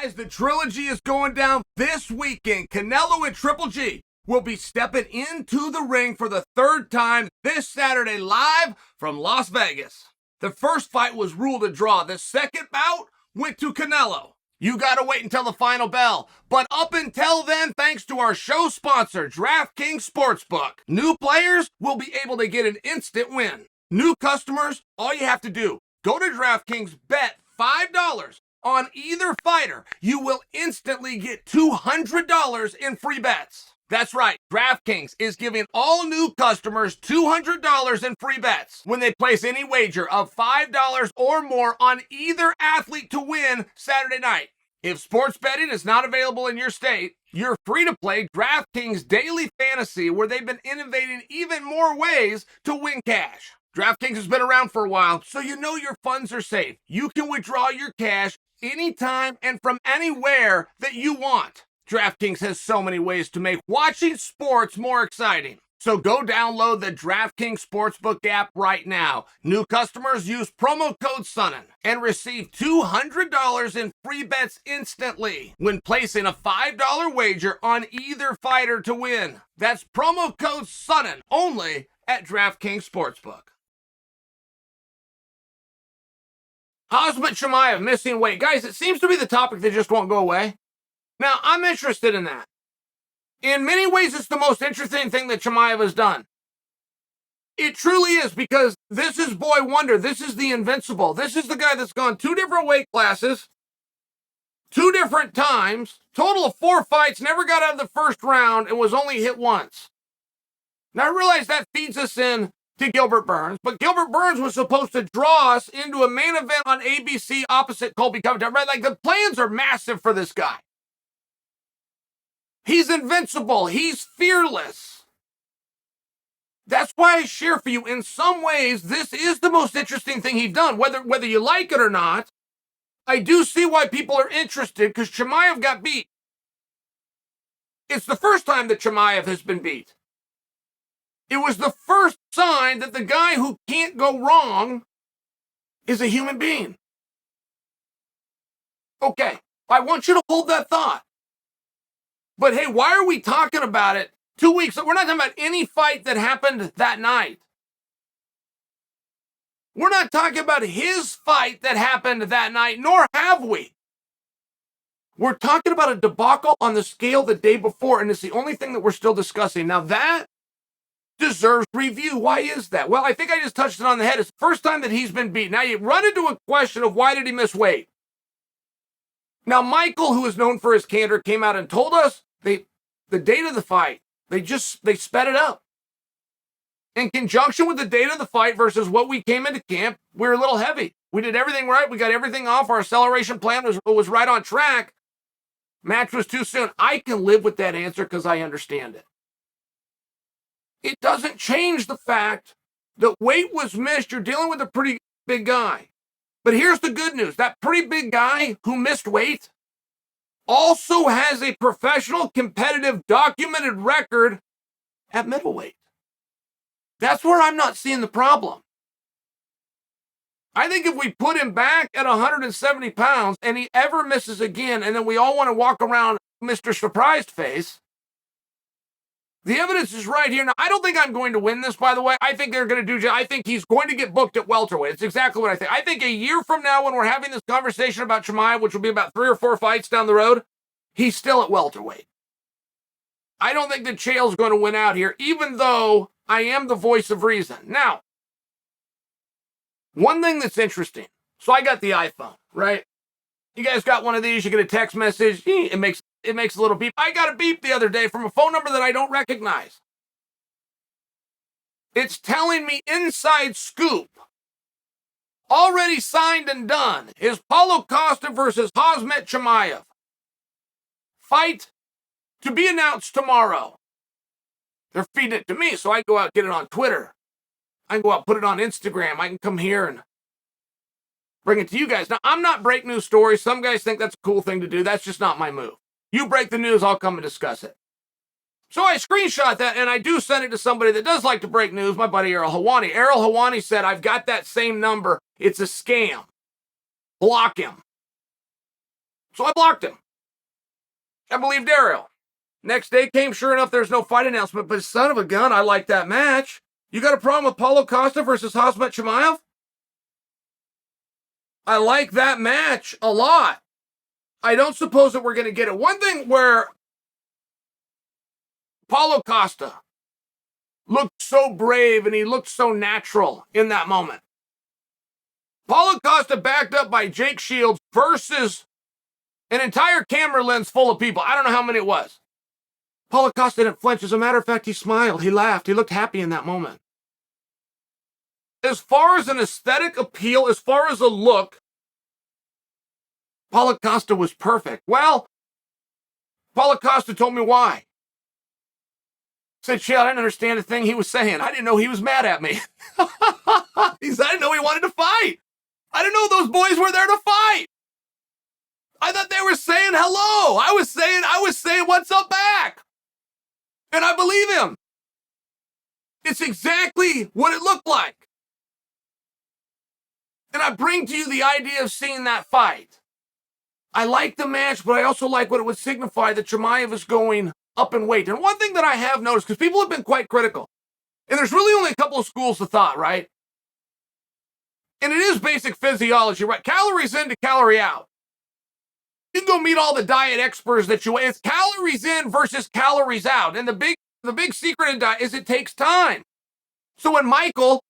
Guys, the trilogy is going down this weekend. Canelo and Triple G will be stepping into the ring for the third time this Saturday live from Las Vegas. The first fight was ruled a draw. The second bout went to Canelo. You gotta wait until the final bell. But up until then, thanks to our show sponsor, DraftKings Sportsbook, new players will be able to get an instant win. New customers, all you have to do, go to DraftKings, bet $5 on either fighter. You will instantly get $200 in free bets. That's right, DraftKings is giving all new customers $200 in free bets when they place any wager of $5 or more on either athlete to win Saturday night. If sports betting is not available in your state, you're free to play DraftKings Daily Fantasy, where they've been innovating even more ways to win cash. DraftKings has been around for a while, so you know your funds are safe. You can withdraw your cash anytime and from anywhere that you want. DraftKings has so many ways to make watching sports more exciting. So go download the DraftKings Sportsbook app right now. New customers use promo code Sonnen and receive $200 in free bets instantly when placing a $5 wager on either fighter to win. That's promo code Sonnen only at DraftKings Sportsbook. Khazmat Chimaev missing weight. Guys, it seems to be the topic that just won't go away. Now, I'm interested in that. In many ways, it's the most interesting thing that Chimaev has done. It truly is, because this is Boy Wonder. This is the invincible. This is the guy that's gone 2 different weight classes, 2 different times, total of 4 fights, never got out of the first round, and was only hit once. Now, I realize that feeds us in to Gilbert Burns, but Gilbert Burns was supposed to draw us into a main event on ABC opposite Colby Covington, right? Like, the plans are massive for this guy. He's invincible. He's fearless. That's why I share for you. In some ways, this is the most interesting thing he's done. Whether you like it or not, I do see why people are interested, because Chimaev got beat. It's the first time that Chimaev has been beat. It was the first sign that the guy who can't go wrong is a human being. Okay, I want you to hold that thought. But hey, why are we talking about it 2 weeks? We're not talking about any fight that happened that night. We're not talking about his fight that happened that night, nor have we. We're talking about a debacle on the scale the day before, and it's the only thing that we're still discussing. Now, that deserves review. Why is that? Well, I think I just touched it on the head. It's the first time that he's been beat. Now, you run into a question of why did he miss weight? Now, Michael, who is known for his candor, came out and told us the date of the fight, they sped it up. In conjunction with the date of the fight versus what we came into camp, we were a little heavy. We did everything right. We got everything off. Our acceleration plan was right on track. Match was too soon. I can live with that answer because I understand it. It doesn't change the fact that weight was missed. You're dealing with a pretty big guy. But here's the good news. That pretty big guy who missed weight also has a professional, competitive, documented record at middleweight. That's where I'm not seeing the problem. I think if we put him back at 170 pounds and he ever misses again, and then we all want to walk around Mr. Surprised face, the evidence is right here. Now, I don't think I'm going to win this, by the way. I think they're going to do, I think he's going to get booked at welterweight. It's exactly what I think. I think a year from now, when we're having this conversation about Chimaev, which will be about 3 or 4 fights down the road, he's still at welterweight. I don't think that Chael's going to win out here, even though I am the voice of reason. Now, one thing that's interesting. So I got the iPhone, right? You guys got one of these, you get a text message, it makes a little beep. I got a beep the other day from a phone number that I don't recognize. It's telling me inside scoop. Already signed and done is Paulo Costa versus Khazmat Chimaev. Fight to be announced tomorrow. They're feeding it to me, so I go out and get it on Twitter. I can go out and put it on Instagram. I can come here and bring it to you guys. Now, I'm not break news stories. Some guys think that's a cool thing to do. That's just not my move. You break the news, I'll come and discuss it. So I screenshot that, and I do send it to somebody that does like to break news, my buddy Errol Hawani. Errol Hawani said, I've got that same number. It's a scam. Block him. So I blocked him. I believed Ariel. Next day came, sure enough, there's no fight announcement, but son of a gun, I like that match. You got a problem with Paulo Costa versus Khazmat Chimaev? I like that match a lot. I don't suppose that we're going to get it. One thing where Paulo Costa looked so brave and he looked so natural in that moment. Paulo Costa backed up by Jake Shields versus an entire camera lens full of people. I don't know how many it was. Paulo Costa didn't flinch. As a matter of fact, he smiled. He laughed. He looked happy in that moment. As far as an aesthetic appeal, as far as a look, Paulo Costa was perfect. Well, Paulo Costa told me why. Said, Chael, I didn't understand a thing he was saying. I didn't know he was mad at me. He said, I didn't know he wanted to fight. I didn't know those boys were there to fight. I thought they were saying hello. I was saying what's up back. And I believe him. It's exactly what it looked like. And I bring to you the idea of seeing that fight. I like the match, but I also like what it would signify that Chimaev is going up in weight. And one thing that I have noticed, because people have been quite critical, and there's really only a couple of schools of thought, right? And it is basic physiology, right? Calories in to calorie out. You can go meet all the diet experts that you. It's calories in versus calories out. And the big secret in diet is it takes time. So when Michael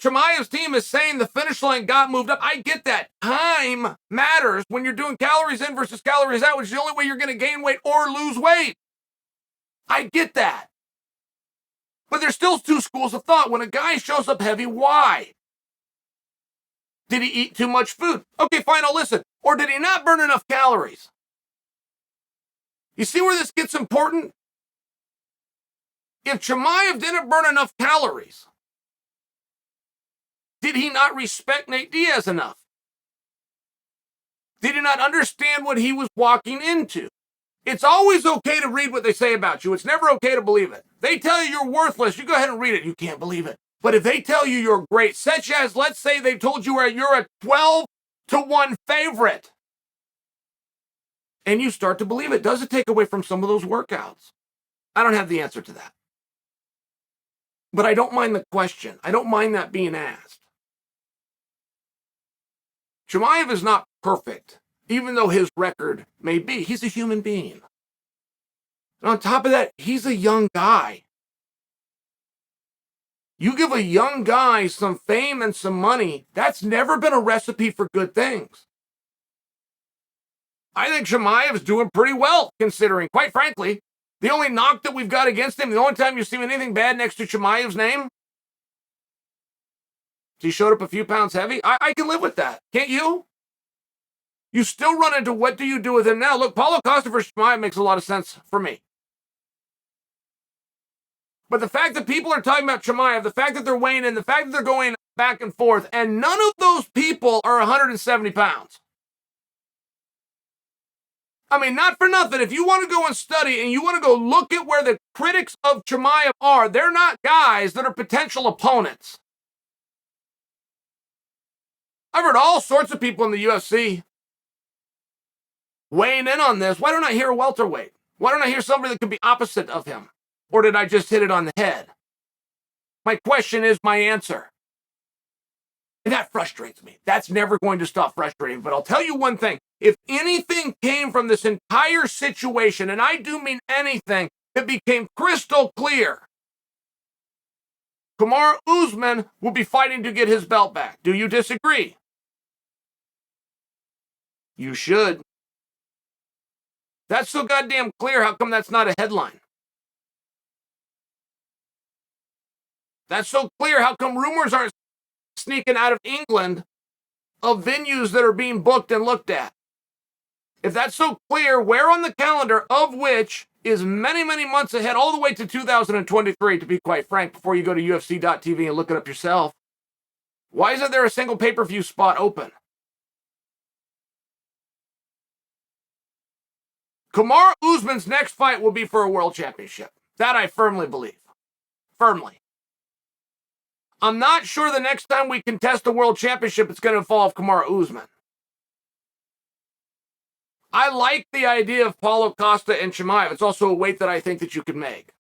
Chimaev's team is saying the finish line got moved up, I get that. Time matters when you're doing calories in versus calories out, which is the only way you're going to gain weight or lose weight. I get that. But there's still two schools of thought. When a guy shows up heavy, why? Did he eat too much food? Okay, fine, I'll listen. Or did he not burn enough calories? You see where this gets important? If Chimaev didn't burn enough calories, did he not respect Nate Diaz enough? Did he not understand what he was walking into? It's always okay to read what they say about you. It's never okay to believe it. They tell you you're worthless. You go ahead and read it. You can't believe it. But if they tell you you're great, such as, let's say they told you you're a 12-1 favorite, and you start to believe it, does it take away from some of those workouts? I don't have the answer to that. But I don't mind the question. I don't mind that being asked. Chimaev is not perfect, even though his record may be. He's a human being. And on top of that, he's a young guy. You give a young guy some fame and some money, that's never been a recipe for good things. I think Chimaev's doing pretty well, considering, quite frankly, the only knock that we've got against him, the only time you see anything bad next to Chimaev's name, he showed up a few pounds heavy. I can live with that. Can't you? You still run into what do you do with him now? Look, Paulo Costa versus Chimaev makes a lot of sense for me. But the fact that people are talking about Chimaev, the fact that they're weighing in, the fact that they're going back and forth, and none of those people are 170 pounds. I mean, not for nothing. If you want to go and study and you want to go look at where the critics of Chimaev are, they're not guys that are potential opponents. I've heard all sorts of people in the UFC weighing in on this. Why don't I hear a welterweight? Why don't I hear somebody that could be opposite of him? Or did I just hit it on the head? My question is my answer. And that frustrates me. That's never going to stop frustrating. But I'll tell you one thing. If anything came from this entire situation, and I do mean anything, it became crystal clear. Kamaru Usman will be fighting to get his belt back. Do you disagree? You should. That's so goddamn clear. How come that's not a headline? That's so clear. How come rumors aren't sneaking out of England of venues that are being booked and looked at? If that's so clear, where on the calendar, of which is many, many months ahead, all the way to 2023, to be quite frank, before you go to UFC.tv and look it up yourself, why isn't there a single pay-per-view spot open? Kamaru Usman's next fight will be for a world championship. That I firmly believe. Firmly. I'm not sure the next time we contest the world championship, it's going to involve Kamaru Usman. I like the idea of Paulo Costa and Chimaev. It's also a weight that I think that you could make.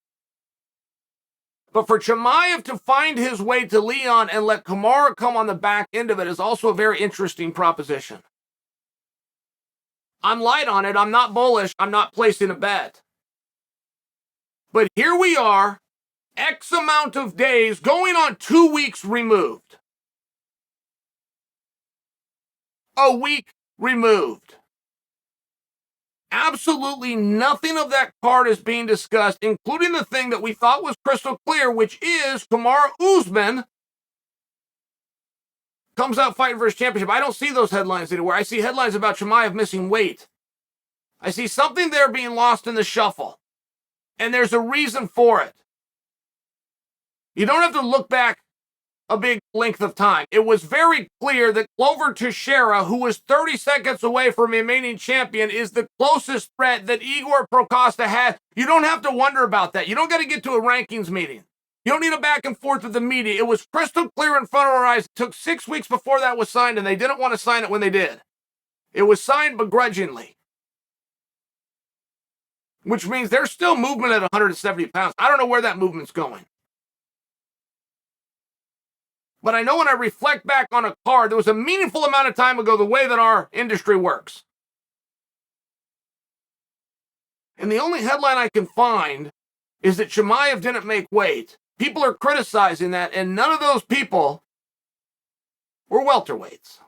But for Chimaev to find his way to Leon and let Kamaru come on the back end of it is also a very interesting proposition. I'm light on it. I'm not bullish. I'm not placing a bet. But here we are, X amount of days, going on 2 weeks removed. A week removed. Absolutely nothing of that card is being discussed, including the thing that we thought was crystal clear, which is Kamaru Usman comes out fighting for his championship. I don't see those headlines anywhere. I see headlines about Chimaev missing weight. I see something there being lost in the shuffle. And there's a reason for it. You don't have to look back a big length of time. It was very clear that Glover Teixeira, who was 30 seconds away from remaining champion, is the closest threat that Igor Procosta had. You don't have to wonder about that. You don't got to get to a rankings meeting. You don't need a back and forth with the media. It was crystal clear in front of our eyes. It took 6 weeks before that was signed, and they didn't want to sign it when they did. It was signed begrudgingly, which means there's still movement at 170 pounds. I don't know where that movement's going. But I know when I reflect back on a card, there was a meaningful amount of time ago the way that our industry works. And the only headline I can find is that Chimaev didn't make weight. People are criticizing that, and none of those people were welterweights.